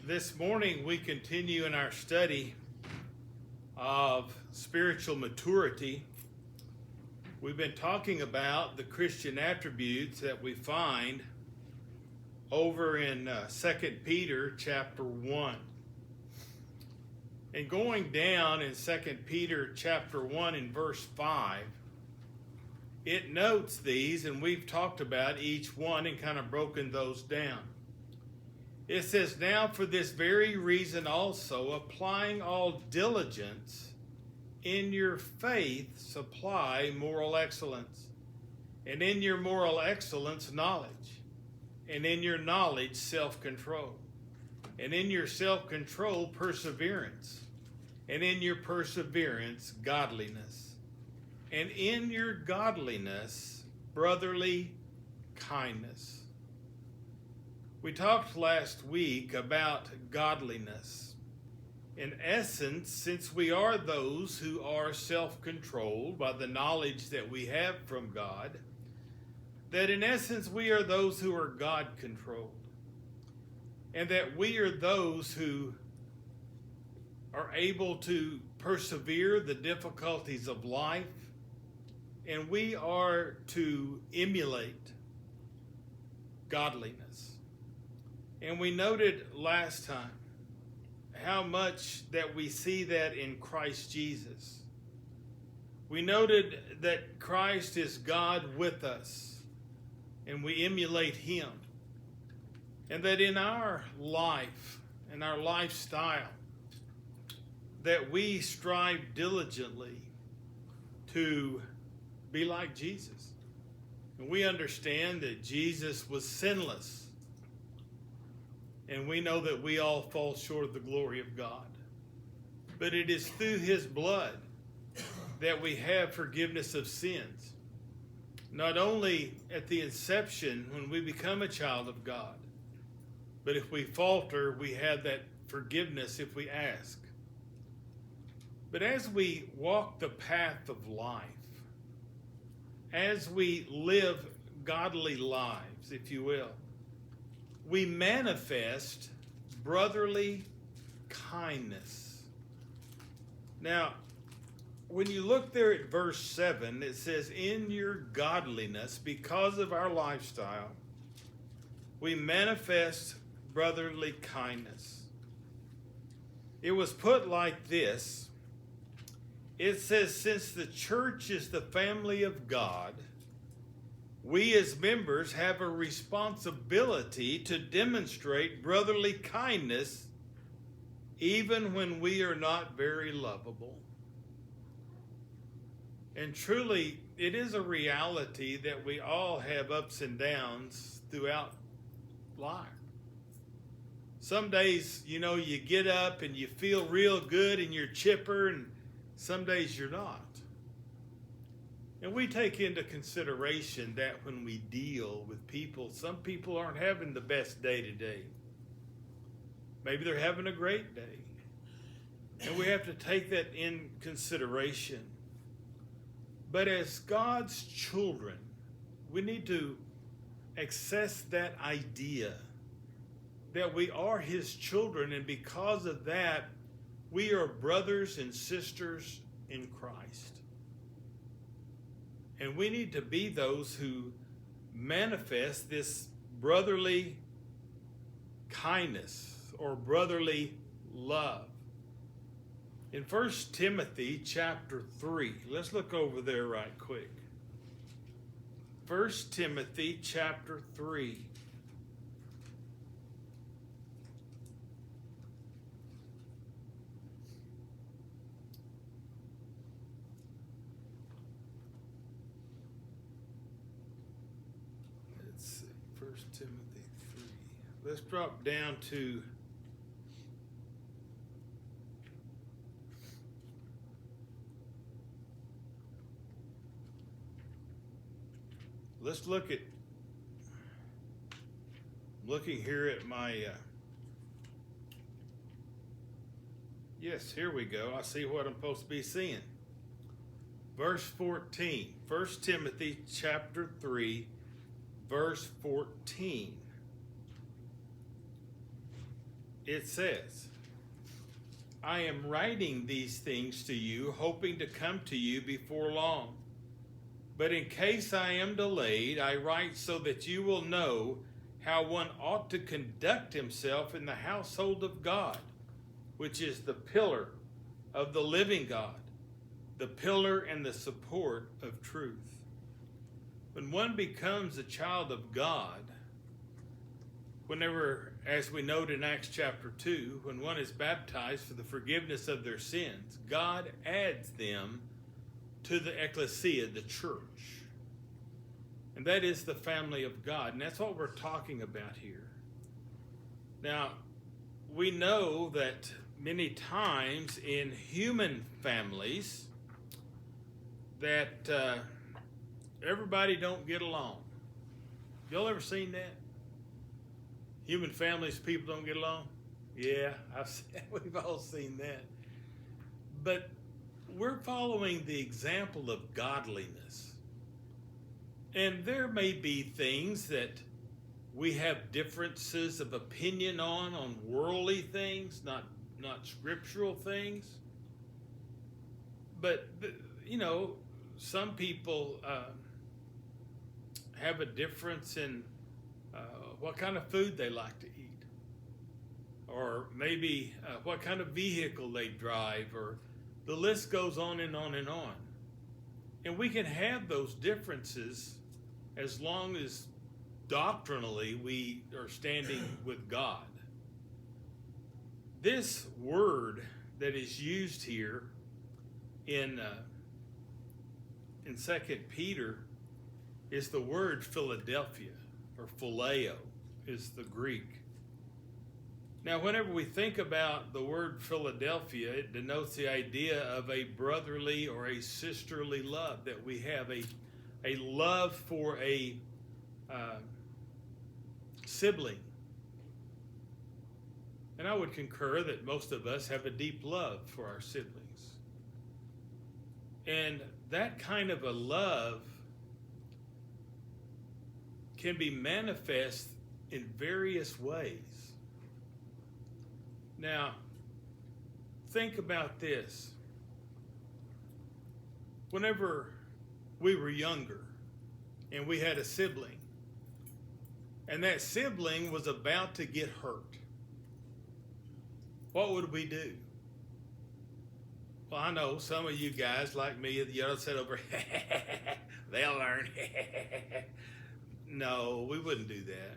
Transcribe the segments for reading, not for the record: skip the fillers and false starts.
This morning we continue in our study of spiritual maturity. We've been talking about the Christian attributes that we find over in 2 Peter chapter 1. And going down in 2 Peter chapter 1 in verse 5, it notes these, and we've talked about each one and kind of broken those down. It says, "Now for this very reason also, applying all diligence, in your faith supply moral excellence, and in your moral excellence knowledge, and in your knowledge self-control, and in your self-control perseverance, and in your perseverance godliness, and in your godliness brotherly kindness." We talked last week about godliness. In essence, since we are those who are self-controlled by the knowledge that we have from God, that in essence we are those who are God-controlled, and that we are those who are able to persevere the difficulties of life, and we are to emulate godliness. And we noted last time how much that we see that in Christ Jesus. We noted that Christ is God with us, and we emulate Him. And that in our life, in our lifestyle, that we strive diligently to be like Jesus. And we understand that Jesus was sinless. And we know that we all fall short of the glory of God. But it is through His blood that we have forgiveness of sins. Not only at the inception when we become a child of God, but if we falter, we have that forgiveness if we ask. But as we walk the path of life, as we live godly lives, if you will, we manifest brotherly kindness. Now, when you look there at verse 7, it says, "In your godliness, because of our lifestyle, we manifest brotherly kindness." It was put like this. It says, since the church is the family of God, we as members have a responsibility to demonstrate brotherly kindness even when we are not very lovable. And truly, it is a reality that we all have ups and downs throughout life. Some days, you get up and you feel real good and you're chipper, and some days you're not. And we take into consideration that when we deal with people, some people aren't having the best day today. Maybe they're having a great day. And we have to take that in consideration. But as God's children, we need to access that idea that we are His children, and because of that, we are brothers and sisters in Christ. And we need to be those who manifest this brotherly kindness or brotherly love. In 1 Timothy chapter 3, let's look over there right quick. 1 Timothy chapter 3. Timothy 3. Let's drop down to let's look at looking here at my yes, here we go. I see what I'm supposed to be seeing. Verse 14, 1 Timothy chapter 3, verse 14. it says, I am writing these things to you, hoping to come to you before long. But in case I am delayed, I write so that you will know how one ought to conduct himself in the household of God, which is the pillar of the living God, the pillar and the support of truth. When one becomes a child of God, whenever, as we note in Acts chapter 2, when one is baptized for the forgiveness of their sins, God adds them to the ecclesia, the church. And that is the family of God. And that's what we're talking about here. Now, we know that many times in human families that everybody don't get along. Y'all ever seen that? Human families, people don't get along? Yeah, we've all seen that. But we're following the example of godliness. And there may be things that we have differences of opinion on worldly things, not scriptural things. But, you know, some people have a difference in what kind of food they like to eat, or maybe what kind of vehicle they drive, or the list goes on and on and on. And we can have those differences as long as doctrinally we are standing with God. This word that is used here in 2 Peter is the word Philadelphia, or phileo is the Greek. Now, whenever we think about the word Philadelphia, it denotes the idea of a brotherly or a sisterly love, that we have a love for a sibling. And I would concur that most of us have a deep love for our siblings. And that kind of a love can be manifest in various ways. Now, think about this. Whenever we were younger and we had a sibling, and that sibling was about to get hurt, what would we do? Well, I know some of you guys like me, y'all said over, they'll learn. No, we wouldn't do that.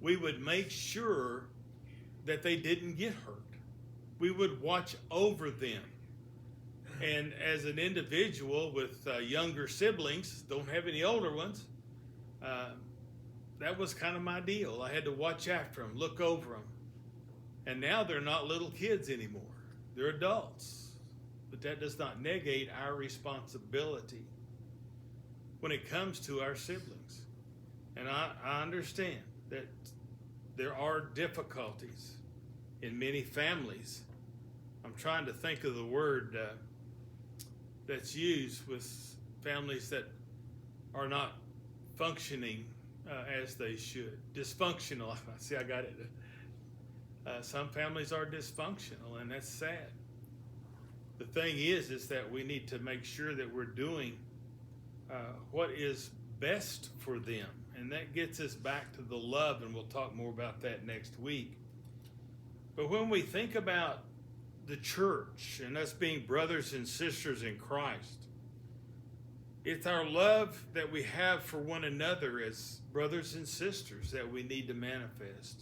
We would make sure that they didn't get hurt. We would watch over them. And as an individual with younger siblings, don't have any older ones, that was kind of my deal. I had to watch after them, look over them. And now they're not little kids anymore. They're adults. But that does not negate our responsibility when it comes to our siblings. And I understand that there are difficulties in many families. I'm trying to think of the word that's used with families that are not functioning as they should. Dysfunctional. See, I got it. Some families are dysfunctional, and that's sad. The thing is that we need to make sure that we're doing what is best for them. And that gets us back to the love, and we'll talk more about that next week. But when we think about the church and us being brothers and sisters in Christ, it's our love that we have for one another as brothers and sisters that we need to manifest.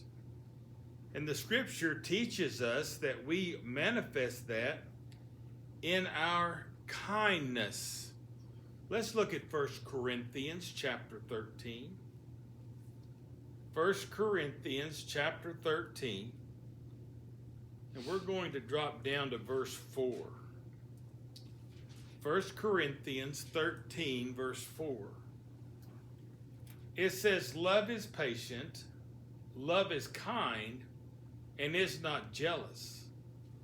And the scripture teaches us that we manifest that in our kindness. Let's look at 1 Corinthians chapter 13. 1 Corinthians chapter 13. And we're going to drop down to verse 4. 1 Corinthians 13, verse 4. It says, love is patient, love is kind, and is not jealous.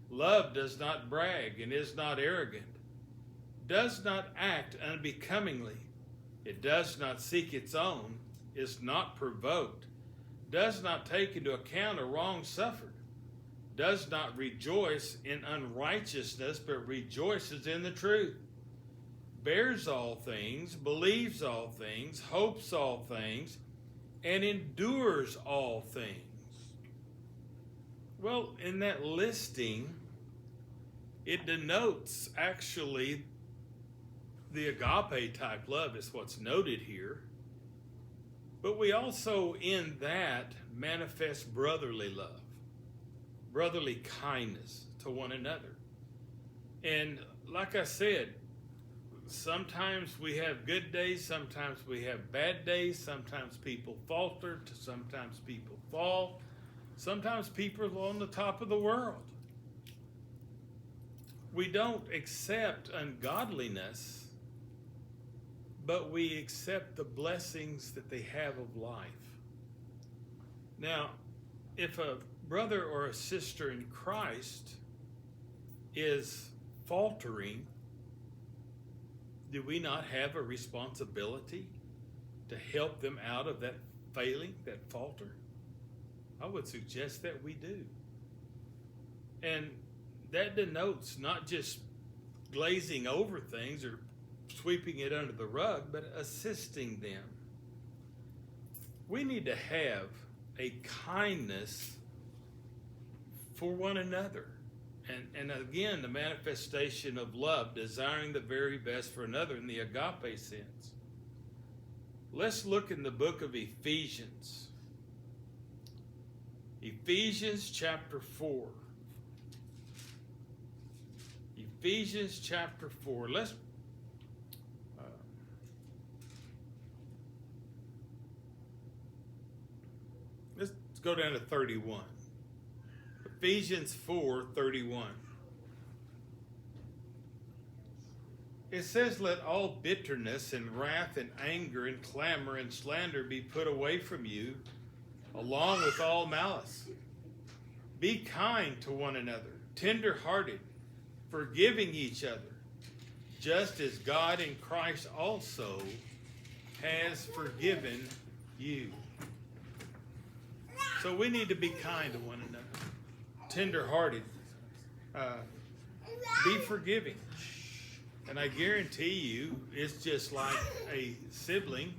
Love does not brag and is not arrogant, does not act unbecomingly. It does not seek its own, is not provoked, does not take into account a wrong suffered, does not rejoice in unrighteousness, but rejoices in the truth, bears all things, believes all things, hopes all things, and endures all things. Well, in that listing, it denotes actually the agape type love is what's noted here. But we also in that manifest brotherly love, brotherly kindness to one another. And like I said, sometimes we have good days, sometimes we have bad days, sometimes people falter, sometimes people fall, sometimes people are on the top of the world. We don't accept ungodliness, but we accept the blessings that they have of life. Now, if a brother or a sister in Christ is faltering, do we not have a responsibility to help them out of that failing, that falter? I would suggest that we do. And that denotes not just glazing over things or sweeping it under the rug, but assisting them. We need to have a kindness for one another. And again, the manifestation of love, desiring the very best for another in the agape sense. Let's look in the book of Ephesians. Ephesians chapter 4. Ephesians chapter 4. Let's go down to 31. Ephesians 4:31. It says, "Let all bitterness and wrath and anger and clamor and slander be put away from you, along with all malice. Be kind to one another, tender-hearted, forgiving each other, just as God in Christ also has forgiven you." So we need to be kind to one another, tender-hearted, be forgiving. And I guarantee you, it's just like a sibling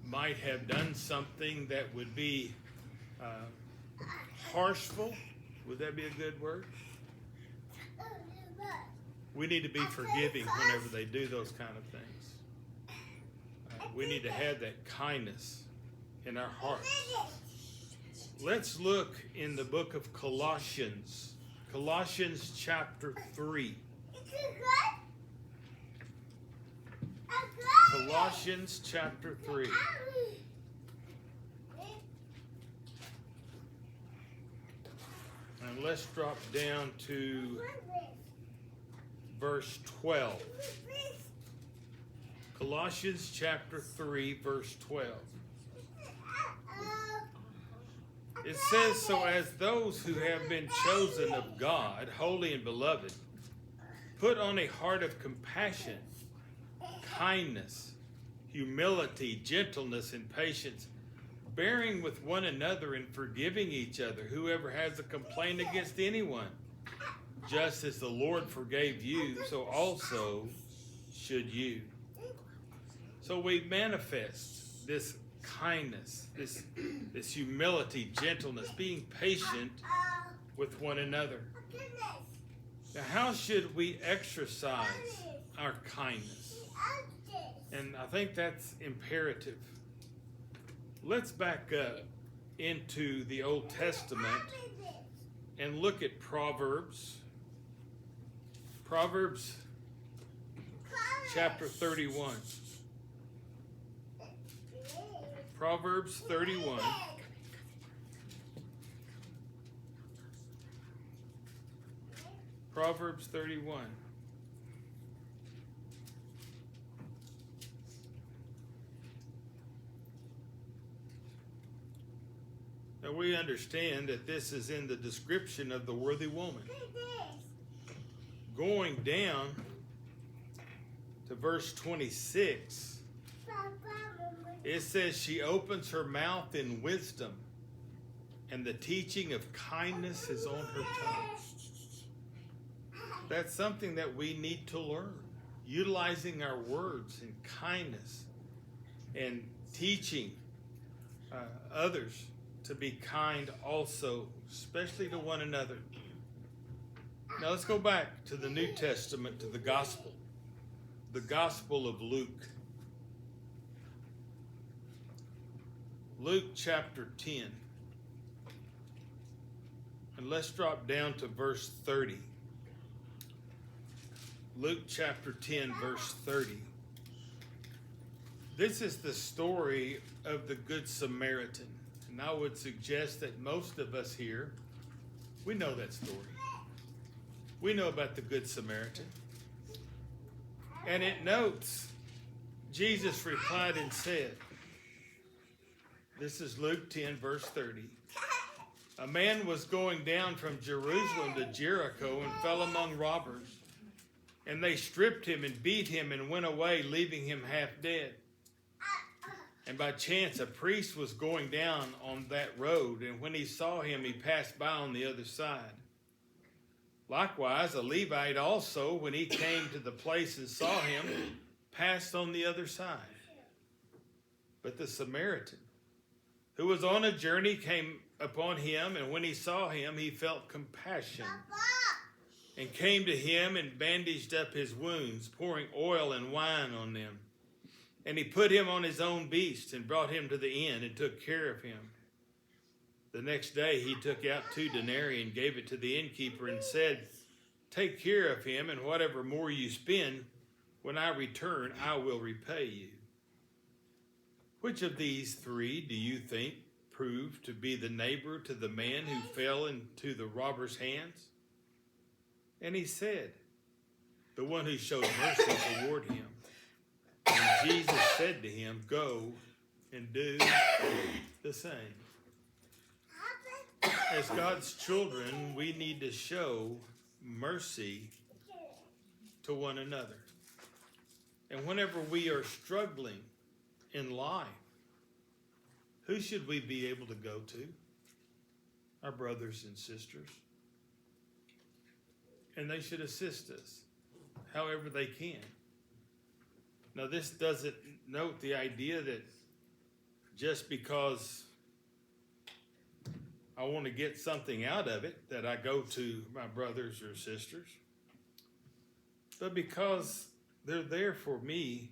might have done something that would be harshful. Would that be a good word? We need to be forgiving whenever they do those kind of things. We need to have that kindness in our hearts. Let's look in the book of Colossians. Colossians chapter 3. Colossians chapter 3. And let's drop down to verse 12. Colossians chapter 3, verse 12. It says, "So as those who have been chosen of God, holy and beloved, put on a heart of compassion, kindness, humility, gentleness, and patience, bearing with one another and forgiving each other, whoever has a complaint against anyone. Just as the Lord forgave you, so also should you." So we manifest this kindness, this humility, gentleness, being patient with one another. Now, how should we exercise our kindness? And I think that's imperative. Let's back up into the Old Testament and look at Proverbs. Proverbs chapter 31. Proverbs 31. Proverbs 31. Now we understand that this is in the description of the worthy woman. Going down to verse 26, it says she opens her mouth in wisdom and the teaching of kindness is on her tongue. That's something that we need to learn. Utilizing our words in kindness and teaching others to be kind also, especially to one another. Now let's go back to the New Testament, to the Gospel of Luke. Luke chapter 10. And let's drop down to verse 30. Luke chapter 10, verse 30. This is the story of the Good Samaritan. And I would suggest that most of us here, we know that story. We know about the Good Samaritan. And it notes, Jesus replied and said, this is Luke 10, verse 30. A man was going down from Jerusalem to Jericho and fell among robbers. And they stripped him and beat him and went away, leaving him half dead. And by chance, a priest was going down on that road, and when he saw him, he passed by on the other side. Likewise, a Levite also, when he came to the place and saw him, passed on the other side. But the Samaritan, who was on a journey, came upon him, and when he saw him, he felt compassion and came to him and bandaged up his wounds, pouring oil and wine on them. And he put him on his own beast and brought him to the inn and took care of him. The next day he took out 2 denarii and gave it to the innkeeper and said, take care of him, and whatever more you spend, when I return, I will repay you. Which of these 3 do you think proved to be the neighbor to the man who fell into the robber's hands? And he said, the one who showed mercy toward him. And Jesus said to him, go and do the same. As God's children, we need to show mercy to one another. And whenever we are struggling in life, who should we be able to go to? Our brothers and sisters. And they should assist us however they can. Now, this doesn't note the idea that just because I want to get something out of it, that I go to my brothers or sisters, but because they're there for me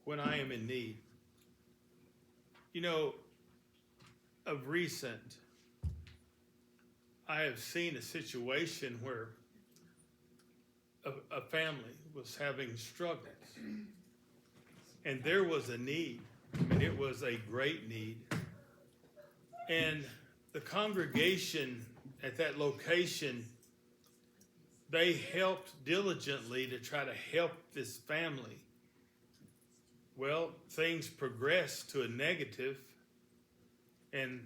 when I am in need. You know, of recent, I have seen a situation where a family was having struggles, and there was a need, and it was a great need. And the congregation at that location, they helped diligently to try to help this family. Well, things progressed to a negative, and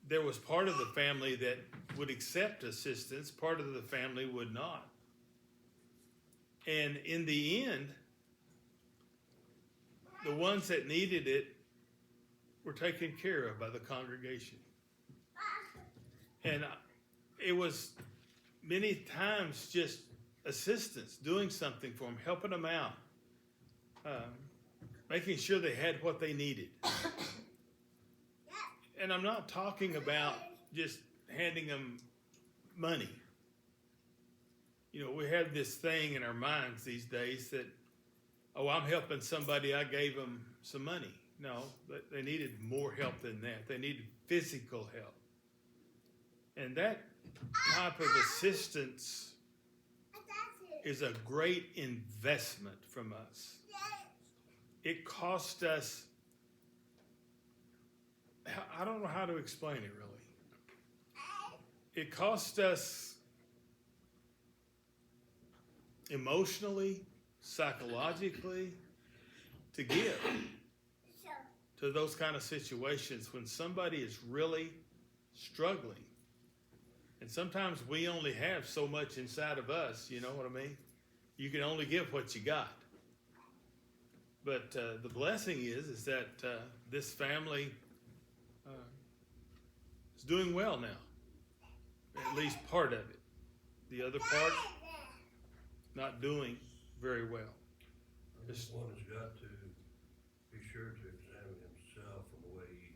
there was part of the family that would accept assistance, part of the family would not. And in the end, the ones that needed it were taken care of by the congregation. And it was many times just assistance, doing something for them, helping them out, making sure they had what they needed. And I'm not talking about just handing them money. You know, we have this thing in our minds these days that, oh, I'm helping somebody, I gave them some money. No, they needed more help than that. They needed physical help. And that type of assistance is a great investment from us. It cost us, I don't know how to explain it really. It cost us emotionally, psychologically, to give to those kind of situations when somebody is really struggling. And sometimes we only have so much inside of us, you know what I mean? You can only give what you got. But the blessing is that this family is doing well now. At least part of it. The other part, not doing very well. One has got to be sure to examine himself in the way he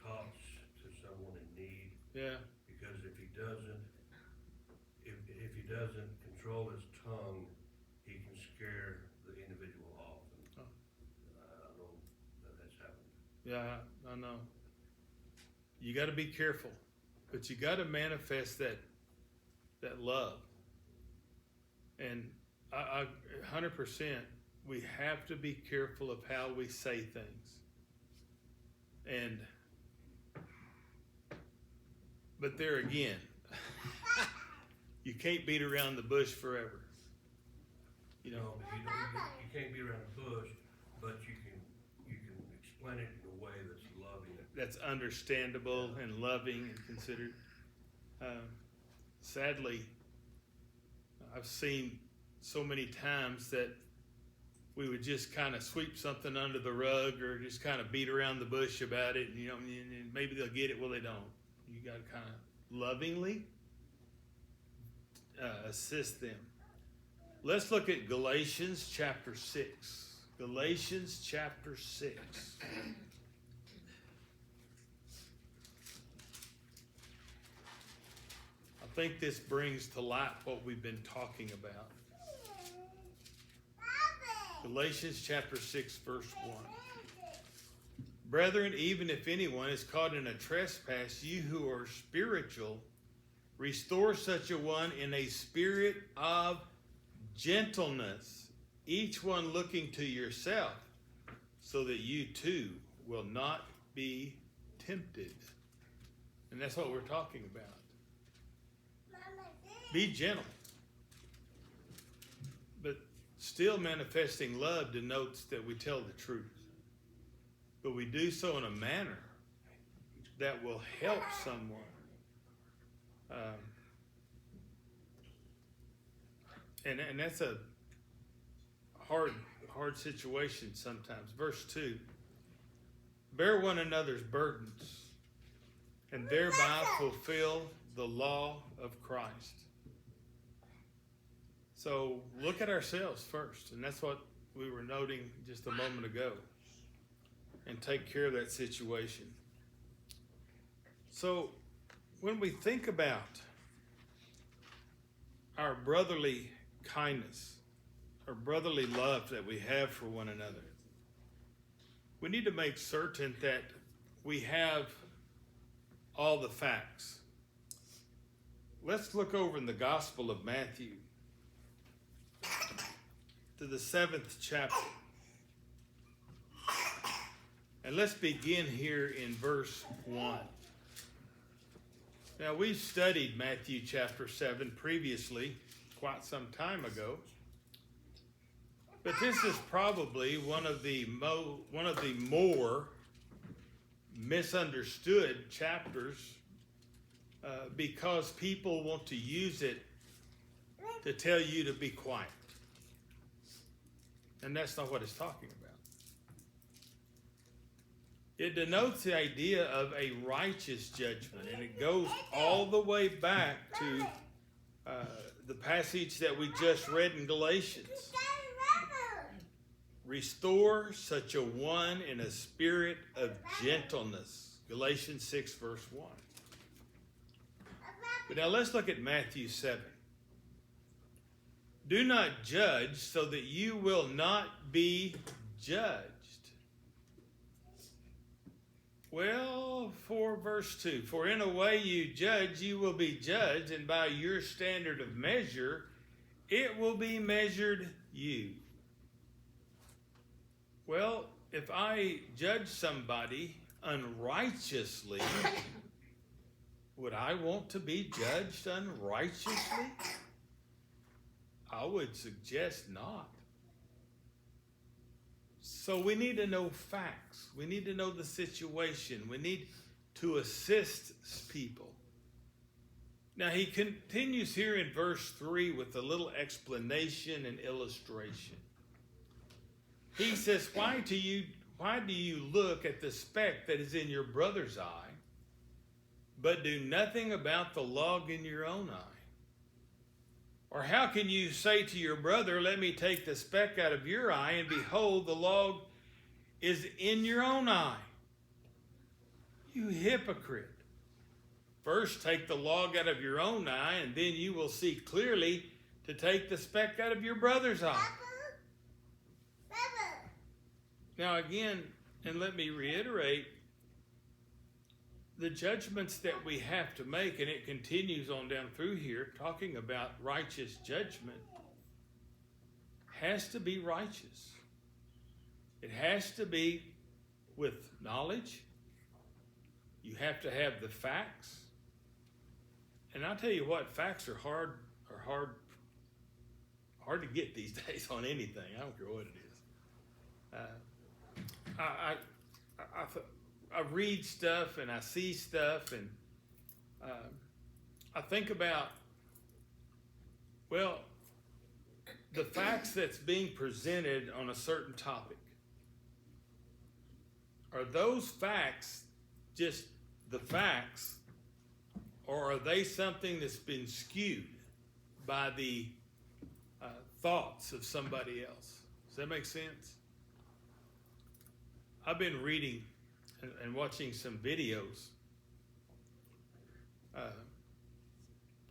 talks to someone in need. Yeah. Because if he doesn't control his tongue, he can scare the individual off. And, I know that's happened. Yeah, I know. You got to be careful, but you got to manifest that love. And I 100%, we have to be careful of how we say things. But there again, you can't beat around the bush forever. You know, you can't beat around the bush, but you can explain it in a way that's loving. That's understandable and loving and considered. Sadly, I've seen so many times that we would just kind of sweep something under the rug or just kind of beat around the bush about it, and and maybe they'll get it, well, they don't. You got to kind of lovingly assist them. Let's look at Galatians chapter 6. Galatians chapter 6. I think this brings to light what we've been talking about. Galatians chapter 6, verse 1. Brethren, even if anyone is caught in a trespass, you who are spiritual, restore such a one in a spirit of gentleness, each one looking to yourself, so that you too will not be tempted. And that's what we're talking about. Be gentle. But still manifesting love denotes that we tell the truth. But we do so in a manner that will help someone. And that's a hard situation sometimes. Verse 2. Bear one another's burdens, and thereby fulfill the law of Christ. So look at ourselves first, and that's what we were noting just a moment ago, and take care of that situation. So when we think about our brotherly kindness, our brotherly love that we have for one another, we need to make certain that we have all the facts. Let's look over in the Gospel of Matthew to the 7th chapter. And let's begin here in verse 1. Now, we've studied Matthew chapter 7 previously, quite some time ago. But this is probably one of the more misunderstood chapters because people want to use it to tell you to be quiet. And that's not what it's talking about. It denotes the idea of a righteous judgment, and it goes all the way back to the passage that we just read in Galatians. Restore such a one in a spirit of gentleness. Galatians 6, verse 1. But now let's look at Matthew 7. Do not judge so that you will not be judged. Well, for verse 2, for in a way you judge, you will be judged, and by your standard of measure, it will be measured you. Well, if I judge somebody unrighteously, would I want to be judged unrighteously? I would suggest not. So we need to know facts. We need to know the situation. We need to assist people. Now he continues here in verse 3 with a little explanation and illustration. He says, why do you look at the speck that is in your brother's eye, but do nothing about the log in your own eye? Or how can you say to your brother, let me take the speck out of your eye, and behold, the log is in your own eye? You hypocrite. First take the log out of your own eye, and then you will see clearly to take the speck out of your brother's eye. Now again, and let me reiterate, the judgments that we have to make, and it continues on down through here, talking about righteous judgment, has to be righteous. It has to be with knowledge. You have to have the facts. And I'll tell you what, facts are hard to get these days on anything. I don't care what it is. I read stuff and I see stuff, and I think about, well, the facts that's being presented on a certain topic. Are those facts just the facts, or are they something that's been skewed by the thoughts of somebody else? Does that make sense? I've been reading and watching some videos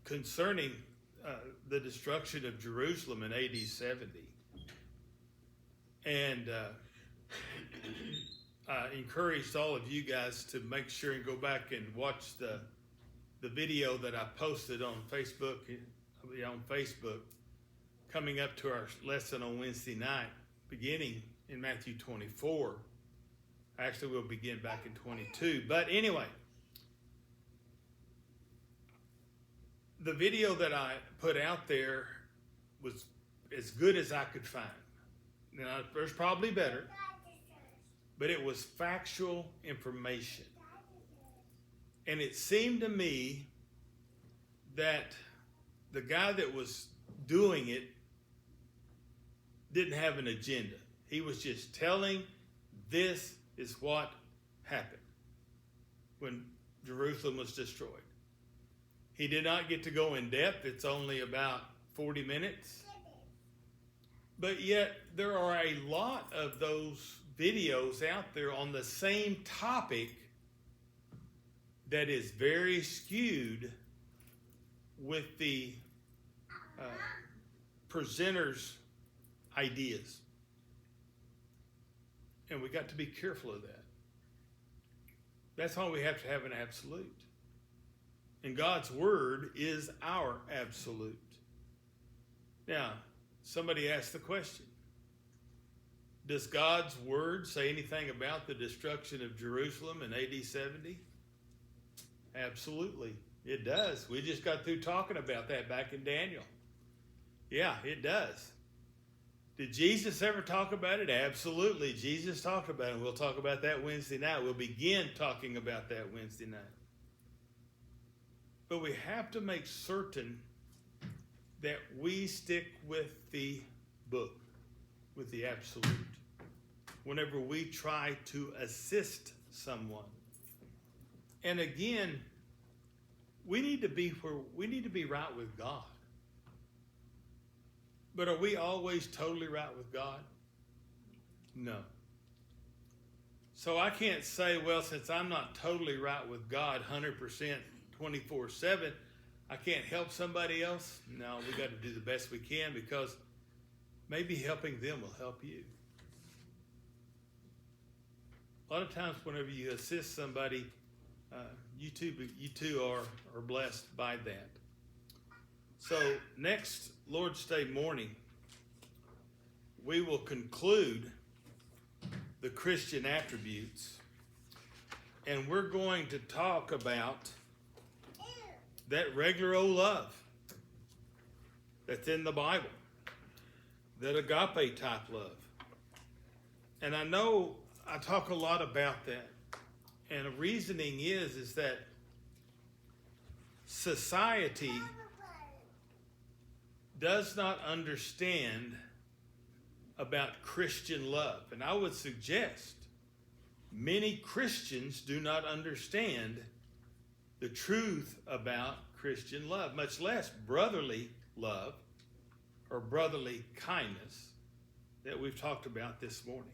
concerning the destruction of Jerusalem in AD 70. And I encouraged all of you guys to make sure and go back and watch the video that I posted on Facebook, coming up to our lesson on Wednesday night, beginning in Matthew 24. Actually, we'll begin back in 22. But anyway, the video that I put out there was as good as I could find. Now, there's probably better, but it was factual information. And it seemed to me that the guy that was doing it didn't have an agenda. He was just telling, this is what happened when Jerusalem was destroyed. He did not get to go in depth. It's only about 40 minutes. But yet there are a lot of those videos out there on the same topic that is very skewed with the presenter's ideas. And we got to be careful of that. That's why we have to have an absolute. And God's word is our absolute. Now, somebody asked the question, does God's word say anything about the destruction of Jerusalem in AD 70? Absolutely, it does. We just got through talking about that back in Daniel. Yeah, it does. Did Jesus ever talk about it? Absolutely, Jesus talked about it. We'll talk about that Wednesday night. We'll begin talking about that Wednesday night. But we have to make certain that we stick with the book, with the absolute, whenever we try to assist someone. And again, we need to be right with God. But are we always totally right with God? No. So I can't say, well, since I'm not totally right with God 100% 24/7, I can't help somebody else. No, we got to do the best we can, because maybe helping them will help you. A lot of times whenever you assist somebody, you too are blessed by that. So next Lord's Day morning, we will conclude the Christian attributes, and we're going to talk about that regular old love that's in the Bible, that agape type love. And I know I talk a lot about that, and the reasoning is that society does not understand about Christian love. And I would suggest many Christians do not understand the truth about Christian love, much less brotherly love or brotherly kindness that we've talked about this morning.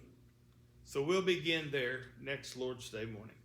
So we'll begin there next Lord's Day morning.